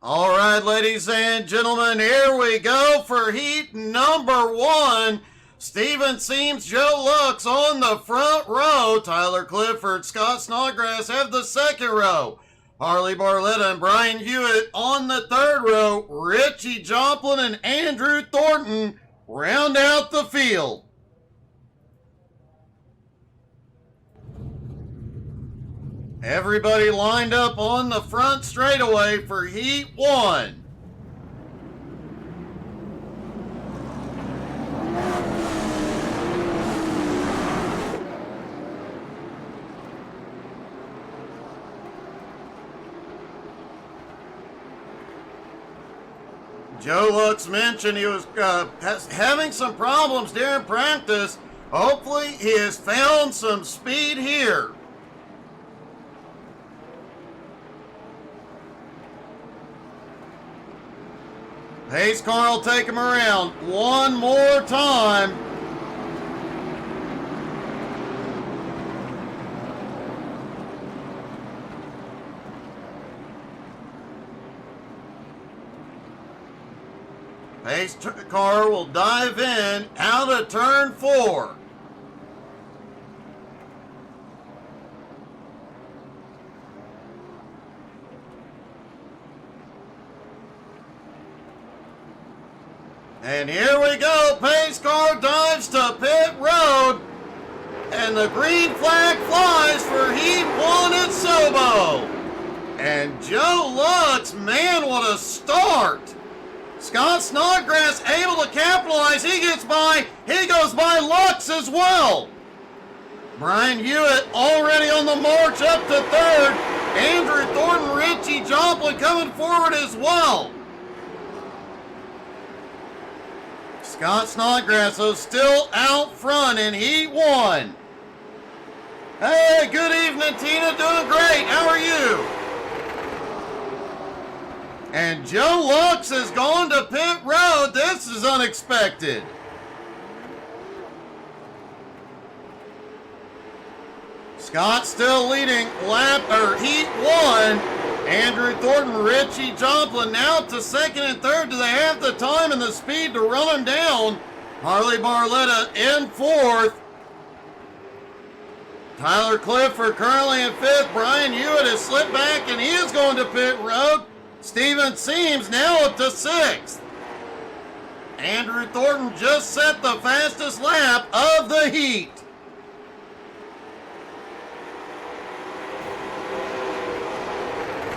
All right, ladies and gentlemen, here we go for heat number one. Steven Seams, Joe Lux on the front row. Tyler Clifford, Scott Snodgrass have the second row. Harley Barletta and Brian Hewitt on the third row. Richie Joplin and Andrew Thornton round out the field. Everybody lined up on the front straightaway for heat one. Joe Lux mentioned he was having some problems during practice. Hopefully he has found some speed here. Pace car will take him around one more time. Pace car will dive in out of turn 4. And here we go, pace car dives to pit road, and the green flag flies for heat one at Sobo. And Joe Lux, man, what a start. Scott Snodgrass able to capitalize, he gets by, he goes by Lux as well. Brian Hewitt already on the march up to third. Andrew Thornton, Richie Joplin coming forward as well. Scott Snodgrass is still out front in heat one. Hey, good evening, Tina. Doing great. How are you? And Joe Lux has gone to pit road. This is unexpected. Scott still leading heat one. Andrew Thornton, Richie Joplin now to second and third. Do they have the time and the speed to run him down? Harley Barletta in fourth. Tyler Clifford currently in fifth. Brian Hewitt has slipped back and he is going to pit road. Steven Seams now up to sixth. Andrew Thornton just set the fastest lap of the heat.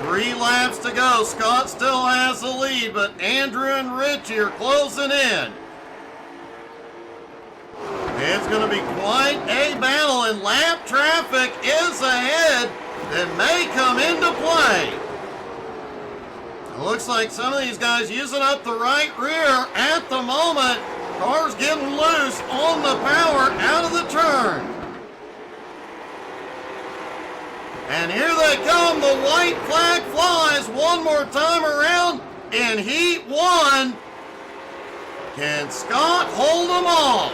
Three laps to go. Scott still has the lead, but Andrew and Richie are closing in. It's going to be quite a battle, and lap traffic is ahead that may come into play. It looks like some of these guys using up the right rear at the moment. Cars getting loose on the power out of the turn. And here they come, the white flag flies one more time around in heat one. Can Scott hold them off?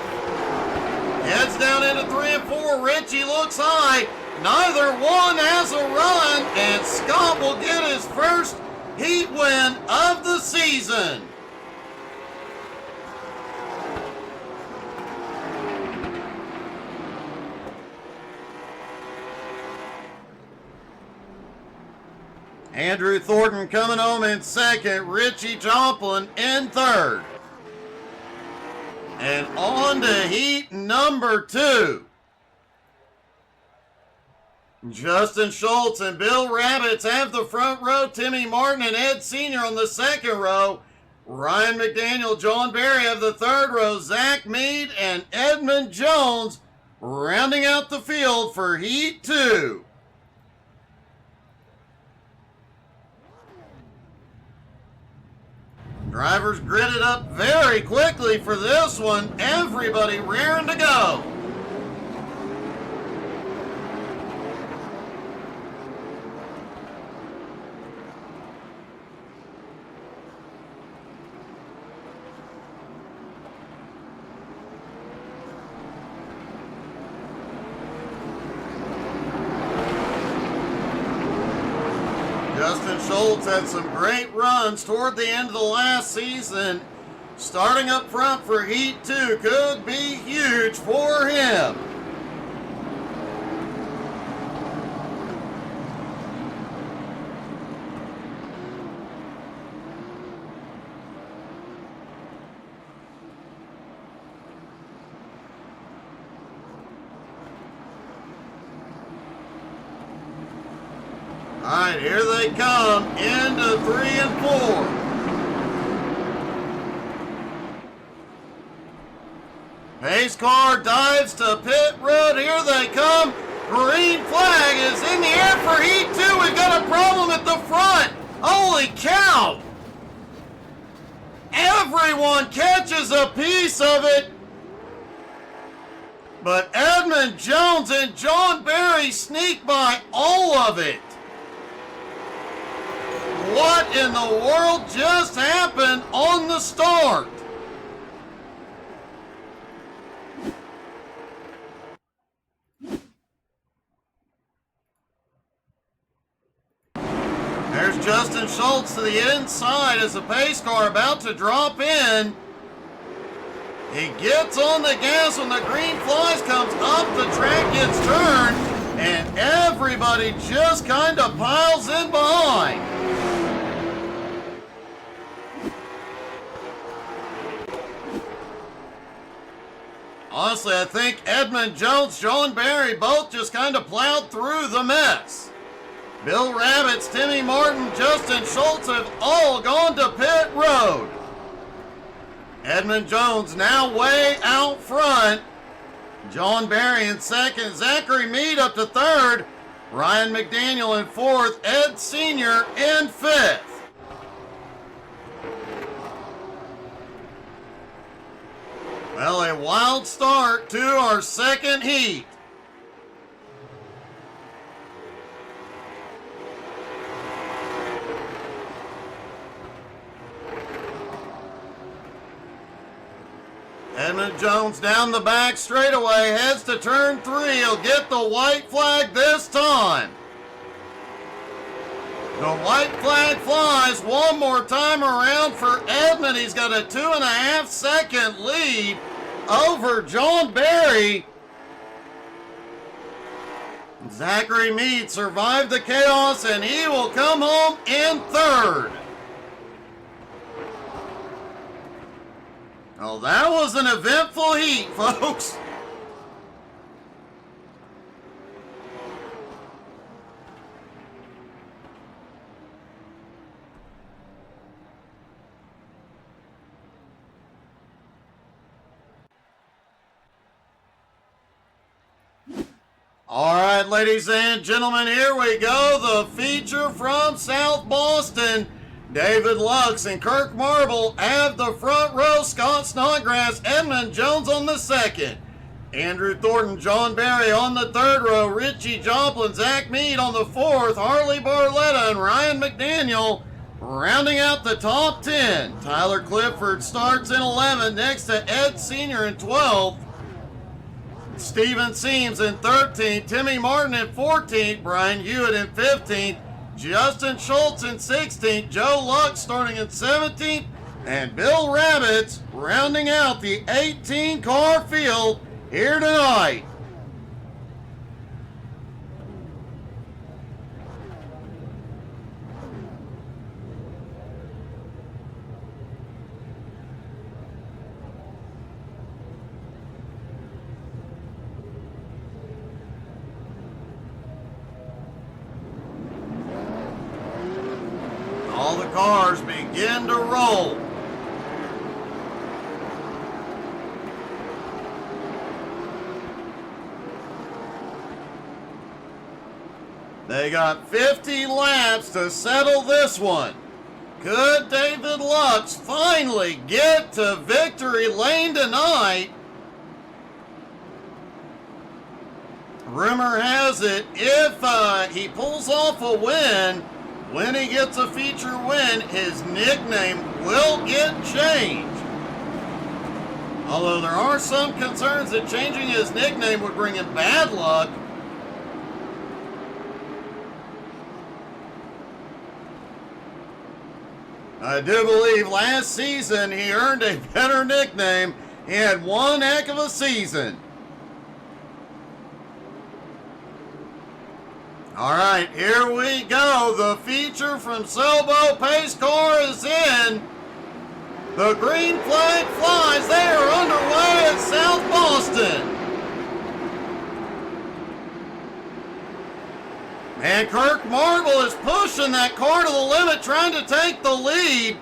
Heads down into 3 and 4, Richie looks high. Neither one has a run, and Scott will get his first heat win of the season. Andrew Thornton coming home in second, Richie Joplin in third. And on to heat number 2. Justin Schultz and Bill Rabbits have the front row. Timmy Martin and Ed Sr. on the second row. Ryan McDaniel, John Berry have the third row. Zach Mead and Edmund Jones rounding out the field for heat 2. Drivers gridded up very quickly for this one. Everybody rearing to go. Justin Schultz had some great runs toward the end of the last season. Starting up front for Heat 2 could be huge for him. All right, here they come into 3 and 4. Pace car dives to pit road. Here they come. Green flag is in the air for Heat 2. We've got a problem at the front. Holy cow. Everyone catches a piece of it. But Edmund Jones and John Barry sneak by all of it. What in the world just happened on the start? There's Justin Schultz to the inside as the pace car about to drop in. He gets on the gas when the green flies, comes up the track, gets turned, and everybody just kind of piles in behind. Honestly, I think Edmund Jones, John Barry both just kind of plowed through the mess. Bill Rabbits, Timmy Martin, Justin Schultz have all gone to pit road. Edmund Jones now way out front. John Barry in second. Zachary Meade up to third. Ryan McDaniel in fourth. Ed Sr. in fifth. Well, a wild start to our second heat. Edmund Jones down the back straightaway, heads to turn 3. He'll get the white flag this time. The white flag flies one more time around for Edmund. He's got a 2.5 second lead over John Barry. Zachary Meade survived the chaos and he will come home in third. Oh, that was an eventful heat, folks. All right, ladies and gentlemen, here we go. The feature from South Boston. David Lux and Kirk Marble have the front row. Scott Snodgrass, Edmund Jones on the second. Andrew Thornton, John Barry on the third row. Richie Joplin, Zach Meade on the fourth. Harley Barletta and Ryan McDaniel rounding out the top 10. Tyler Clifford starts in 11, next to Ed Sr. in 12th. Steven Seams in 13th. Timmy Martin in 14th. Brian Hewitt in 15th. Justin Schultz in 16th, Joe Lux starting in 17th, and Bill Rabbits rounding out the 18-car field here tonight. All the cars begin to roll. They got 50 laps to settle this one. Could David Lux finally get to victory lane tonight? Rumor has it, if he pulls off a win, when he gets a feature win, his nickname will get changed. Although there are some concerns that changing his nickname would bring him bad luck. I do believe last season he earned a better nickname. He had one heck of a season. All right, here we go. The feature from Sobo Pace Car is in. The green flag flies. They are underway at South Boston. And Kirk Marble is pushing that car to the limit, trying to take the lead.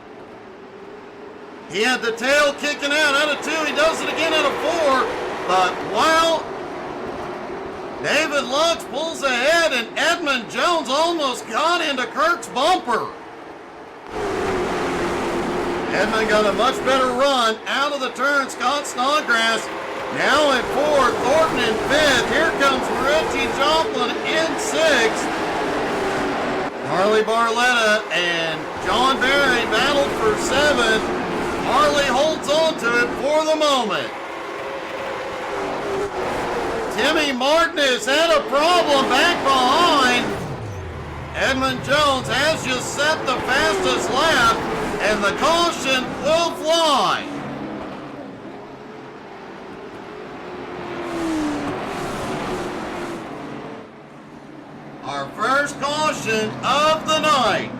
He had the tail kicking out of 2. He does it again out of 4. But wow, David Lux pulls ahead, and Edmund Jones almost got into Kirk's bumper. Edmund got a much better run out of the turn. Scott Snodgrass now in 4th, Thornton in 5th. Here comes Richie Joplin in 6th. Harley Barletta and John Berry battled for 7th. Harley holds on to it for the moment. Timmy Martin has had a problem back behind. Edmund Jones has just set the fastest lap, and the caution will fly. Our first caution of the night.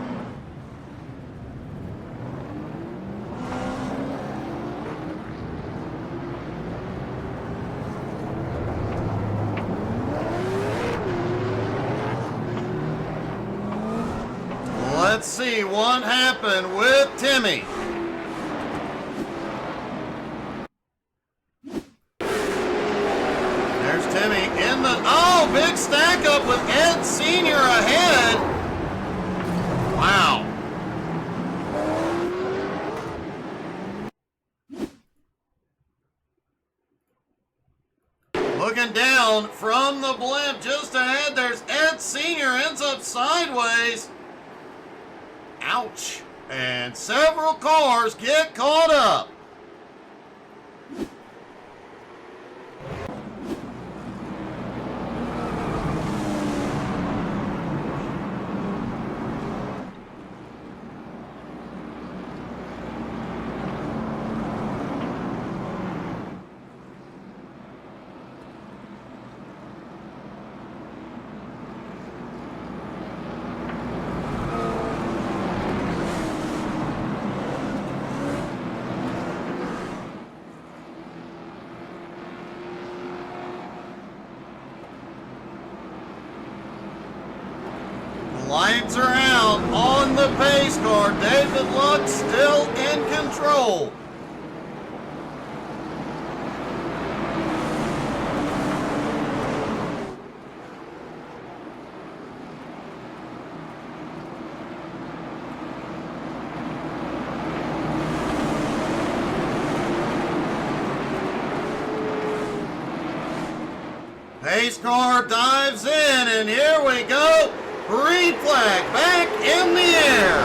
Let's see what happened with Timmy. There's Timmy in the, big stack up with Ed Sr. ahead. Wow. Looking down from the blimp just ahead, there's Ed Sr. ends up sideways. Ouch. And several cars get caught up. Lights are out on the pace car. David Lux still in control. Pace car dives in, and here we go. Green flag back in the air.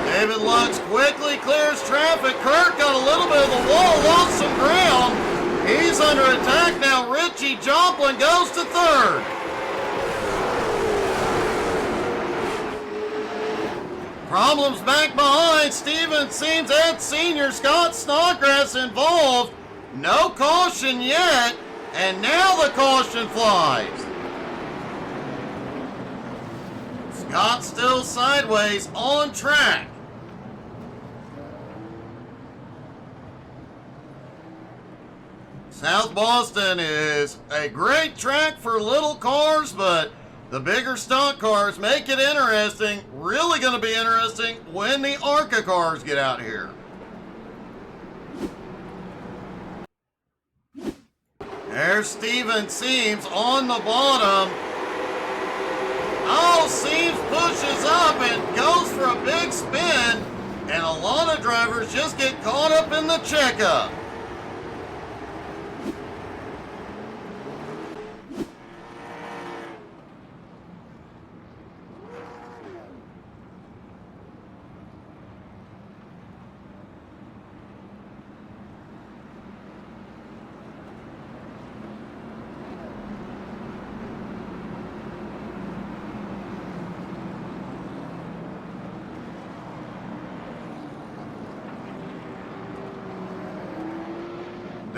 David Lux quickly clears traffic. Kirk got a little bit of the wall, lost some ground. He's under attack now. Richie Joplin goes to 3rd. Problems back behind. Steven seems Ed Sr. Scott Snodgrass involved. No caution yet. And now the caution flies. Scott still sideways on track. South Boston is a great track for little cars, but the bigger stock cars make it interesting. Really going to be interesting when the ARCA cars get out here. There's Steven Seams on the bottom. Seams pushes up and goes for a big spin, and a lot of drivers just get caught up in the checkup.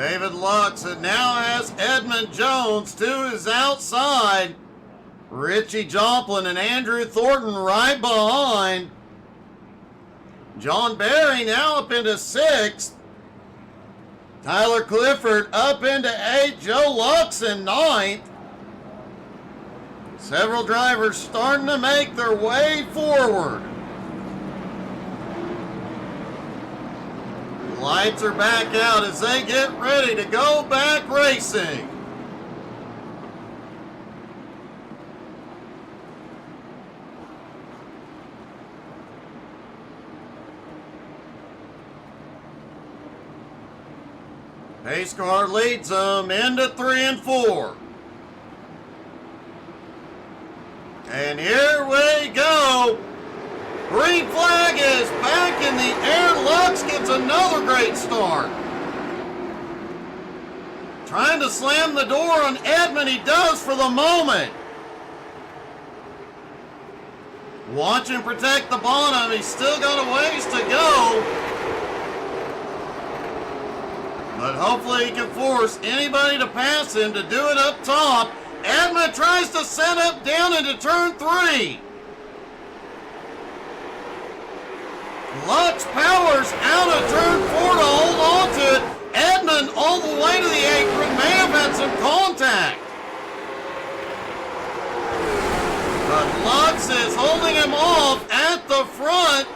David Lux now has Edmund Jones to his outside. Richie Joplin and Andrew Thornton right behind. John Barry now up into 6th. Tyler Clifford up into 8th. Joe Lux in 9th. Several drivers starting to make their way forward. Lights are back out as they get ready to go back racing. Pace car leads them into 3 and 4. And here we go. Green flag is back in the air. Lux gets another great start. Trying to slam the door on Edmund. He does for the moment. Watch him protect the bottom. He's still got a ways to go. But hopefully he can force anybody to pass him to do it up top. Edmund tries to set up down into turn 3. Lux powers out of turn 4 to hold on to it. Edmund all the way to the apron may have had some contact. But Lux is holding him off at the front.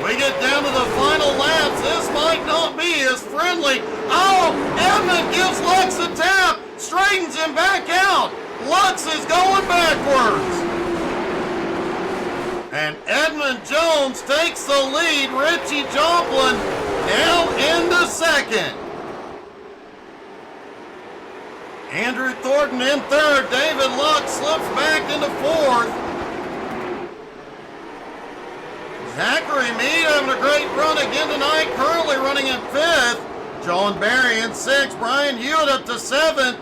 We get down to the final laps. This might not be as friendly. Oh, Edmund gives Lux a tap. Straightens him back out. Lux is going backwards. And Edmund Jones takes the lead. Richie Joplin now into 2nd. Andrew Thornton in 3rd. David Lux slips back into 4th. Zachary Meade having a great run again tonight. Currently running in 5th. John Barry in 6th. Brian Hewitt up to 7th.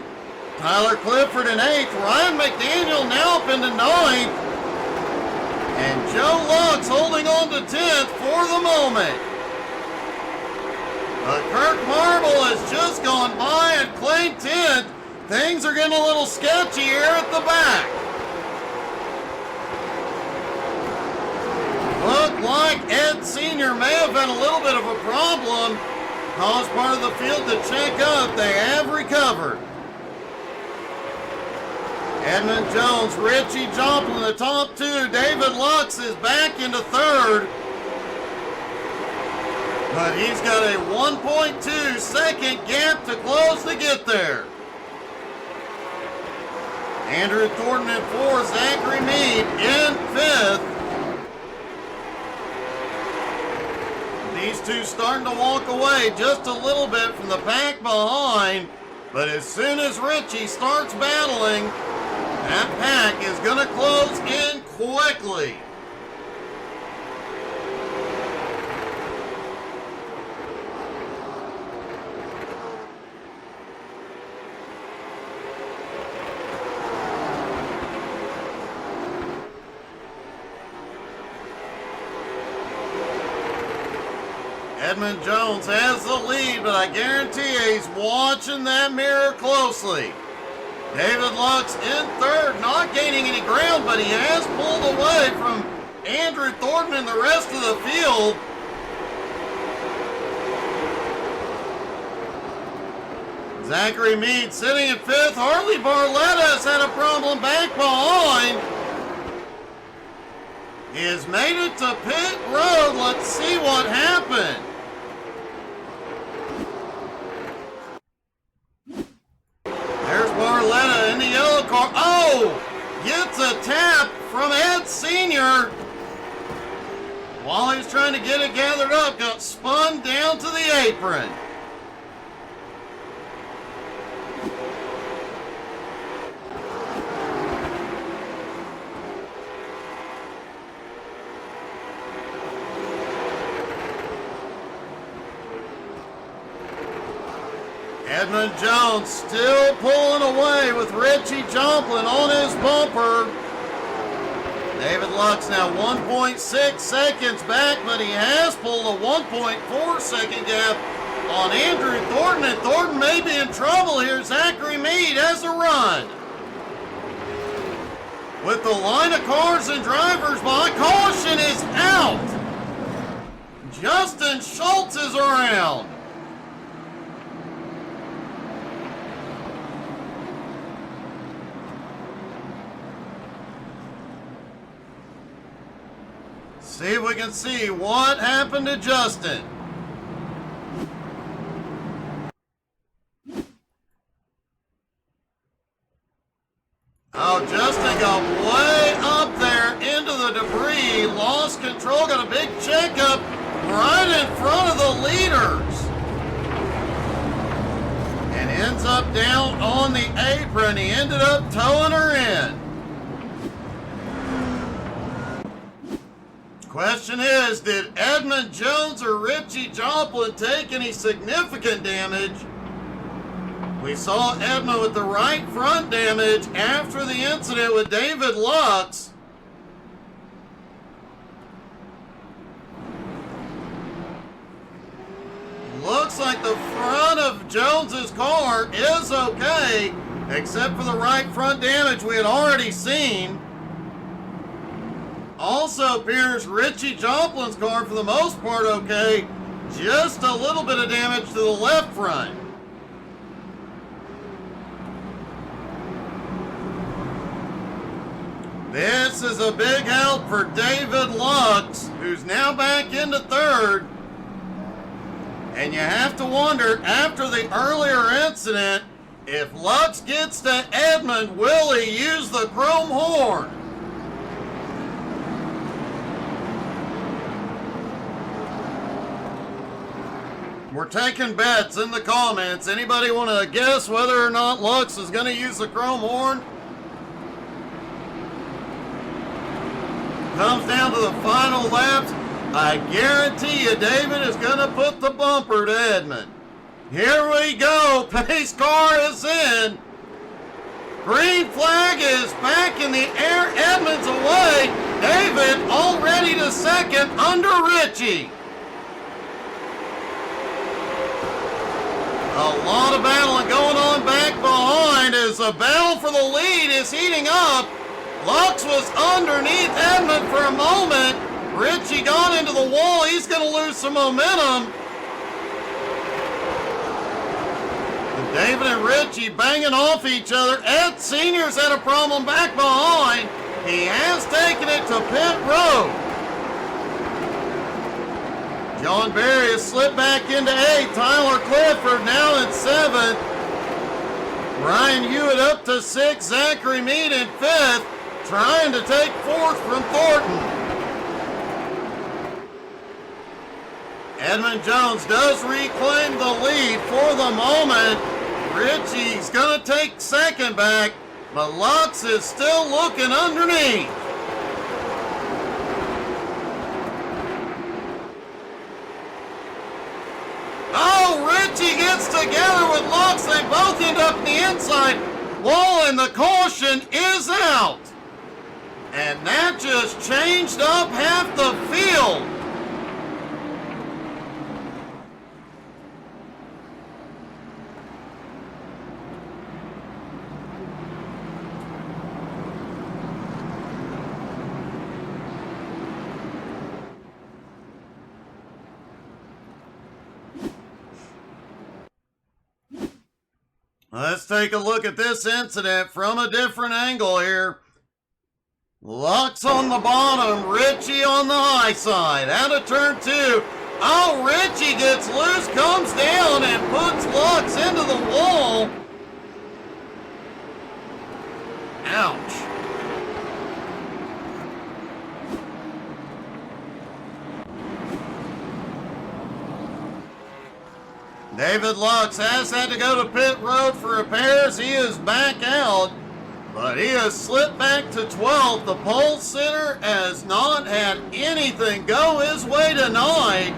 Tyler Clifford in 8th. Ryan McDaniel now up into 9th. And Joe Lux holding on to 10th for the moment. But Kirk Marble has just gone by and claimed 10th. Things are getting a little sketchy here at the back. Looked like Ed Sr. may have been a little bit of a problem. Caused part of the field to check up. They have recovered. Edmund Jones, Richie Joplin, the top 2. David Lux is back into 3rd. But he's got a 1.2 second gap to close to get there. Andrew Thornton in 4th. Zachary Meade in 5th. These two starting to walk away just a little bit from the pack behind. But as soon as Richie starts battling, that pack is going to close in quickly. Edmund Jones has the lead, but I guarantee you he's watching that mirror closely. David Lux in 3rd, not gaining any ground, but he has pulled away from Andrew Thornton and the rest of the field. Zachary Meade sitting in 5th. Harley Barletta has had a problem back behind. He has made it to pit road. Let's see what happened. There's Barletta in the yellow car. Oh! Gets a tap from Ed Sr. While he's trying to get it gathered up, got spun down to the apron. Edmund Jones still pulling away with Richie Joplin on his bumper. David Lux now 1.6 seconds back, but he has pulled a 1.4 second gap on Andrew Thornton, and Thornton may be in trouble here. Zachary Meade has a run. With the line of cars and drivers by, caution is out. Justin Schultz is around. See if we can see what happened to Justin. Oh, Justin got way up there into the debris, lost control, got a big checkup right in front of the leaders. And ends up down on the apron. He ended up towing her in. Question is, did Edmund Jones or Richie Joplin take any significant damage? We saw Edmund with the right front damage after the incident with David Lux. Looks like the front of Jones's car is okay, except for the right front damage we had already seen. Also appears Richie Joplin's car, for the most part, okay. Just a little bit of damage to the left front. This is a big help for David Lux, who's now back into third. And you have to wonder, after the earlier incident, if Lux gets to Edmund, will he use the chrome horn? We're taking bets in the comments. Anybody want to guess whether or not Lux is going to use the chrome horn? Comes down to the final laps. I guarantee you David is going to put the bumper to Edmund. Here we go. Pace car is in. Green flag is back in the air. Edmund's away. David already to second under Richie. A lot of battling going on back behind as the battle for the lead is heating up. Lux was underneath Edmund for a moment. Richie got into the wall. He's going to lose some momentum. And David and Richie banging off each other. Ed Sr.'s had a problem back behind. He has taken it to pit road. John Berry has slipped back into 8th. Tyler Clifford now in 7th. Ryan Hewitt up to 6th. Zachary Meade in 5th. Trying to take 4th from Thornton. Edmund Jones does reclaim the lead for the moment. Richie's going to take 2nd back, but Lux is still looking underneath. Oh, Richie gets together with Lux. They both end up in the inside wall, and the caution is out. And that just changed up half the field. Let's take a look at this incident from a different angle here. Lux on the bottom, Richie on the high side. Out of turn 2. Oh, Richie gets loose, comes down, and puts Lux into the wall. Ouch. David Lux has had to go to pit road for repairs. He is back out, but he has slipped back to 12th. The pole sitter has not had anything go his way tonight.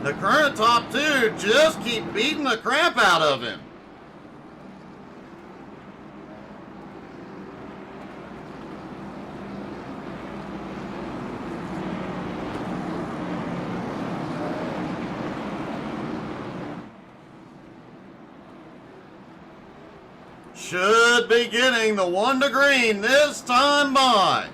The current top 2 just keep beating the crap out of him. should be getting the one to green this time by.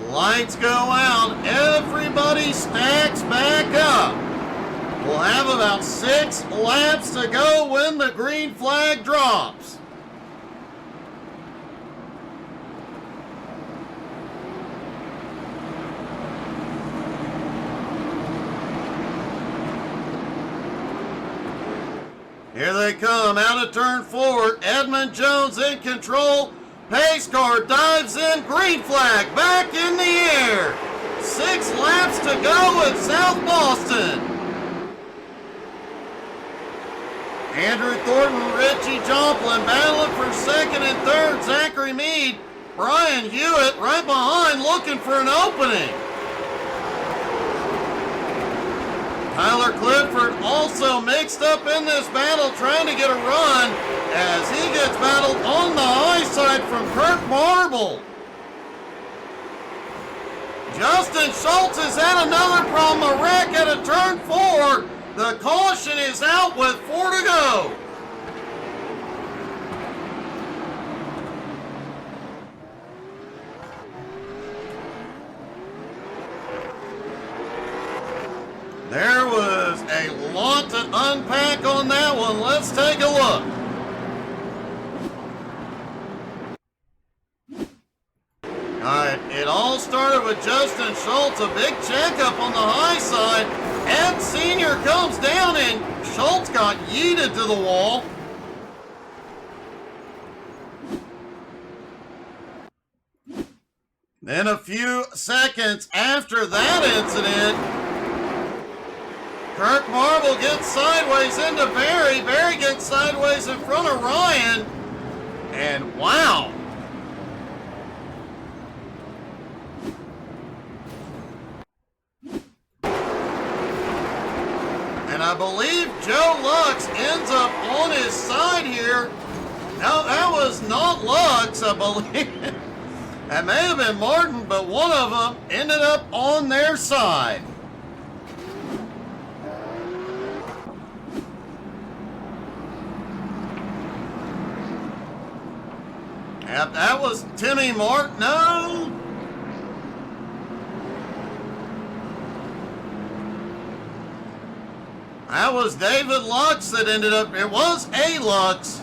Lights go out. Everybody stacks back up. We'll have about 6 laps to go when the green flag drops. Here they come out of turn 4. Edmund Jones in control. Pace car dives in. Green flag back in the air. 6 laps to go at South Boston. Andrew Thornton, Richie Joplin battling for second and third. Zachary Meade, Brian Hewitt right behind looking for an opening. Tyler Clifford also mixed up in this battle trying to get a run as he gets battled on the high side from Kirk Marble. Justin Schultz has had another problem, a wreck at a turn 4. The caution is out with 4 to go. There was a lot to unpack on that one. Let's take a look. All right, it all started with Justin Schultz, a big checkup on the high side. Ed Sr. comes down and Schultz got yeeted to the wall. Then a few seconds after that incident, Kirk Marble gets sideways into Barry. Barry gets sideways in front of Ryan. And wow. And I believe Joe Lux ends up on his side here. Now, that was not Lux, I believe. That may have been Martin, but one of them ended up on their side. That was Timmy Martin. No. That was David Lux that ended up. It was a Lux.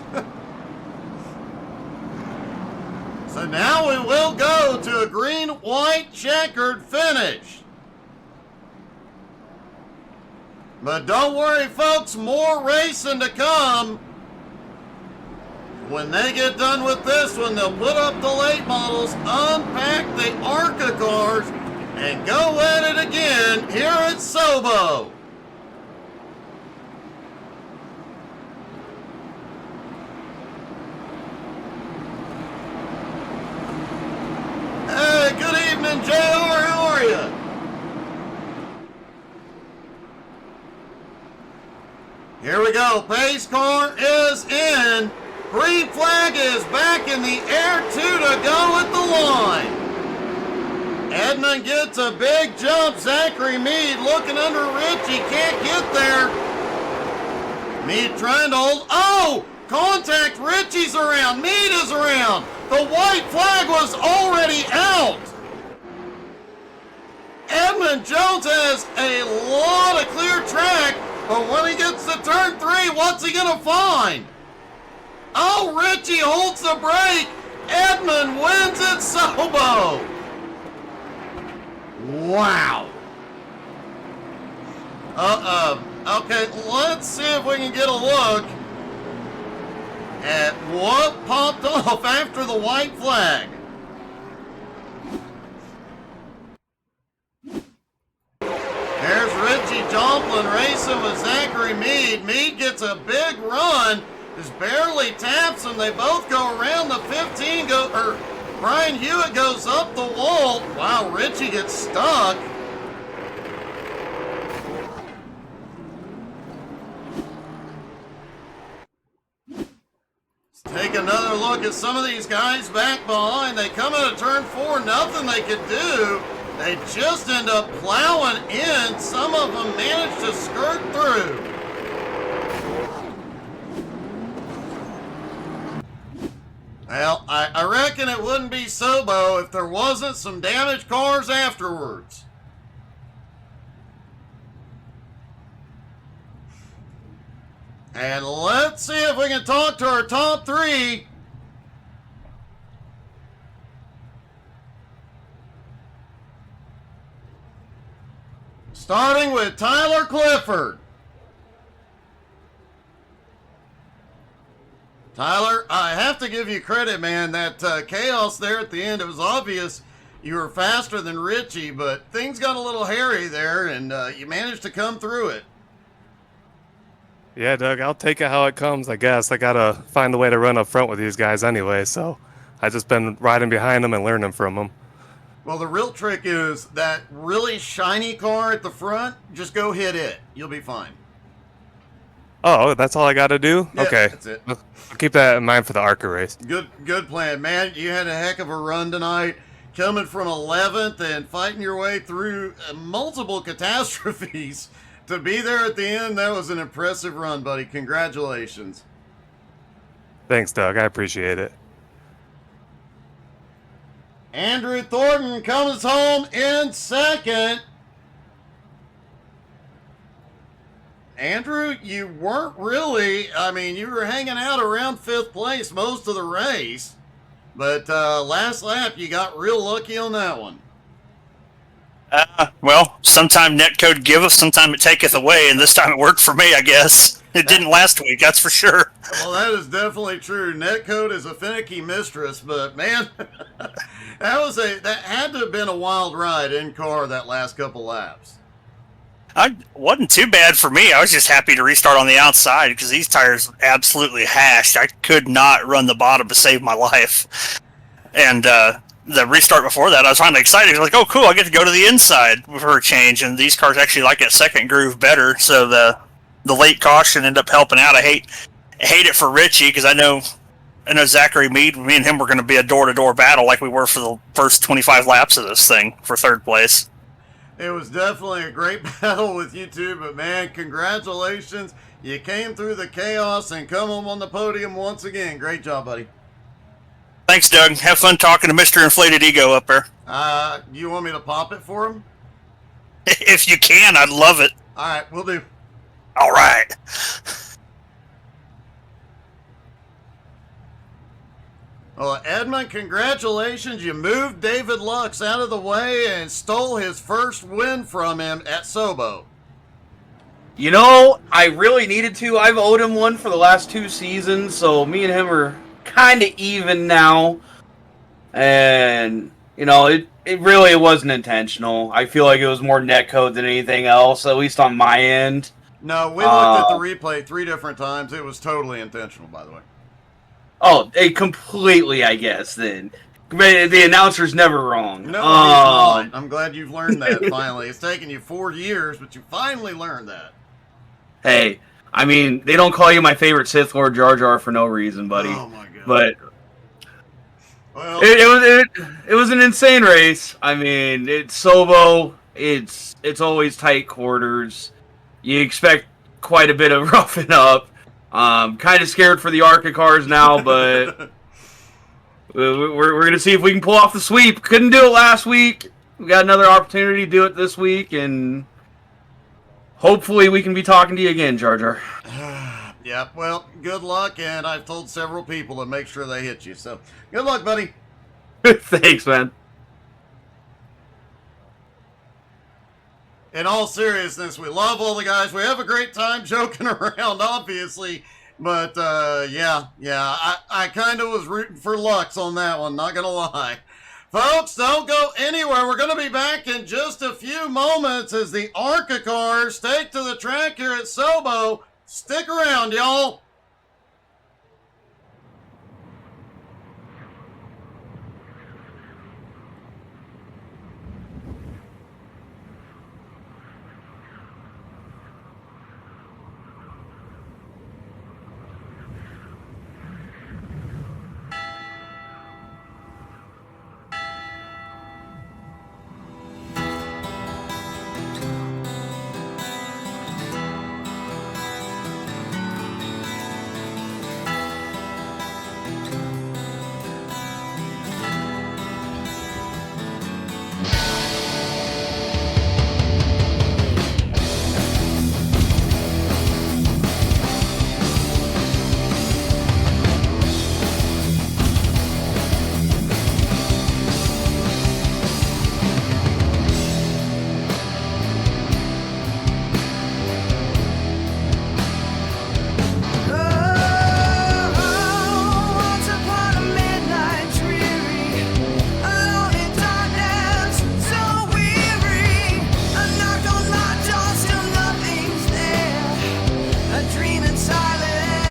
So now we will go to a green-white checkered finish. But don't worry, folks, more racing to come. When they get done with this one, they'll put up the late models, unpack the ARCA cars, and go at it again here at Sobo. Hey, good evening, JR. How are you? Here we go. Pace car is in. Green flag is back in the air. 2 to go at the line. Edmund gets a big jump. Zachary Meade looking under Richie. Can't get there. Meade trying to hold. Oh! Contact. Richie's around. Meade is around. The white flag was already out. Edmund Jones has a lot of clear track, but when he gets to turn 3, what's he going to find? Oh, Richie holds the brake. Edmund wins at Sobo. Wow. Okay, let's see if we can get a look at what popped off after the white flag. There's Richie Joplin racing with Zachary Meade. Meade gets a big run. Just barely taps him. They both go around the 15. Brian Hewitt goes up the wall. Wow, Richie gets stuck. Let's take another look at some of these guys back behind. They come out of turn 4, nothing they could do. They just end up plowing in. Some of them manage to skirt through. reckon it wouldn't be Sobo if there wasn't some damaged cars afterwards. And let's see if we can talk to our top three. Starting with Tyler Clifford. Tyler, I have to give you credit, man. That chaos there at the end, it was obvious you were faster than Richie, but things got a little hairy there, and you managed to come through it. Yeah, Doug, I'll take it how it comes, I guess. I got to find a way to run up front with these guys anyway, so I just been riding behind them and learning from them. Well, the real trick is that really shiny car at the front, just go hit it. You'll be fine. Oh, that's all I got to do? Yeah, okay. That's it. I'll keep that in mind for the ARCA race. Good plan, man. You had a heck of a run tonight, coming from 11th and fighting your way through multiple catastrophes. To be there at the end, that was an impressive run, buddy. Congratulations. Thanks, Doug. I appreciate it. Andrew Thornton comes home in second. Andrew, you weren't really, you were hanging out around 5th place most of the race. But last lap, you got real lucky on that one. Well, sometime netcode giveth, sometime it taketh away, and this time it worked for me, I guess. It didn't last week, that's for sure. Well, that is definitely true. Netcode is a finicky mistress, but man, that had to have been a wild ride in car that last couple laps. It wasn't too bad for me. I was just happy to restart on the outside because these tires absolutely hashed. I could not run the bottom to save my life. And the restart before that, I was finally excited. I was like, oh, cool, I get to go to the inside for a change. And these cars actually like that second groove better. So the late caution ended up helping out. I hate it for Richie because I know Zachary Mead, me and him were going to be a door-to-door battle like we were for the first 25 laps of this thing for 3rd place. It was definitely a great battle with you two, but man, congratulations. You came through the chaos and come home on the podium once again. Great job, buddy. Thanks, Doug. Have fun talking to Mr. Inflated Ego up there. You want me to pop it for him? If you can, I'd love it. All right, we'll do. All right. Well, Edmund, congratulations. You moved David Lux out of the way and stole his first win from him at Sobo. You know, I really needed to. I've owed him one for the last 2 seasons, so me and him are kind of even now. And, you know, it really wasn't intentional. I feel like it was more netcode than anything else, at least on my end. No, we looked at the replay 3 different times. It was totally intentional, by the way. Oh, completely, I guess, then. The announcer's never wrong. No, he's not. I'm glad you've learned that, finally. It's taken you 4 years, but you finally learned that. Hey, I mean, they don't call you my favorite Sith Lord Jar Jar for no reason, buddy. Oh, my God. But well, it was an insane race. I mean, it's Sobo. It's always tight quarters. You expect quite a bit of roughing up. Kind of scared for the ARCA cars now, but we're going to see if we can pull off the sweep. Couldn't do it last week. We got another opportunity to do it this week, and hopefully we can be talking to you again, Jar Jar. Yeah, well, good luck, and I've told several people to make sure they hit you. So, good luck, buddy. Thanks, man. In all seriousness, we love all the guys. We have a great time joking around, obviously. But, yeah, I kind of was rooting for Lux on that one, not going to lie. Folks, don't go anywhere. We're going to be back in just a few moments as the ARCA cars take to the track here at Sobo. Stick around, y'all. dreaming